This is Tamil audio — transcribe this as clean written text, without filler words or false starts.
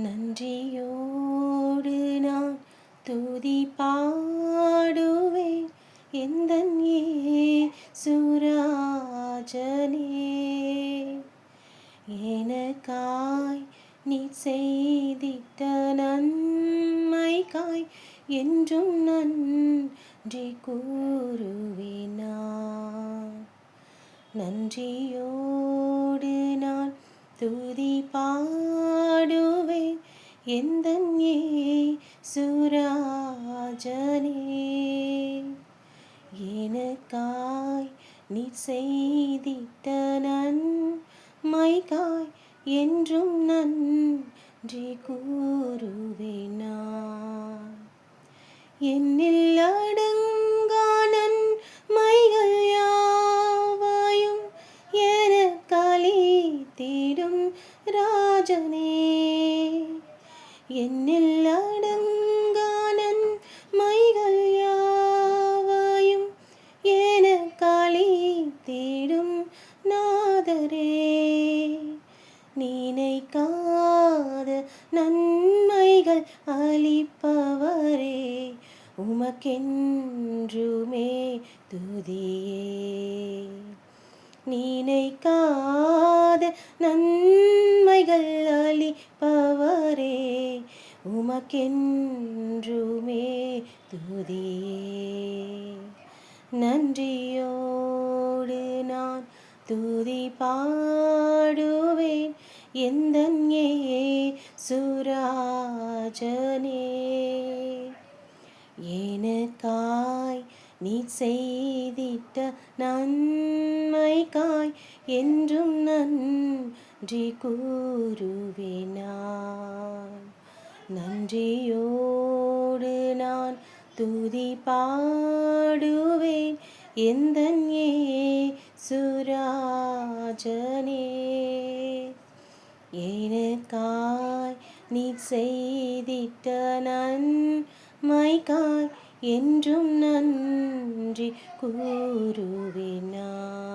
நன்றியோடு நான் துதி பாடுவேன் எந்தன் இயேசுராஜனே. எனக்காய் நீ செய்திட்ட நன்மைக்காய் என்றும் நன்றி கூறுவேன் நான். நன்றியோடு நான் துதி பாடுவேன் எந்தன் இயேசுராஜனே. எனக்காய் நீ செய்திட்ட நன்மைக்காய் என்றும் நன்றி கூறுவேன் நான். என்னில் அடங்கா நன்மைகள் யாவையும் எனக்களித்திடும் ராஜனே. என்னில் அடங்கா நன்மைகள் யாவையும் எனக்களித்திடும் நாதரே. நினைக்காத நன்மைகள் அளிப்பவரே, உமக்கென்றுமே துதியே. நினைக்காத நன்மைகள் அளிப்பவரே, உமக்கென்றுமே துதியே. நன்றியோடு நான் துதி பாடுவேன் எந்தன் இயேசுராஜனே. எனக்காய் நீ செய்திட்ட நன்மைக்காய் என்றும் நன்றி கூறுவேன் நான். நன்றியோடு நான் துதி பாடுவேன் எந்தன் இயேசுராஜனே. எனக்காய் நீ செய்திட்ட நன்மைக்காய் என்றும் நன்றி கூறுவேன் நான்.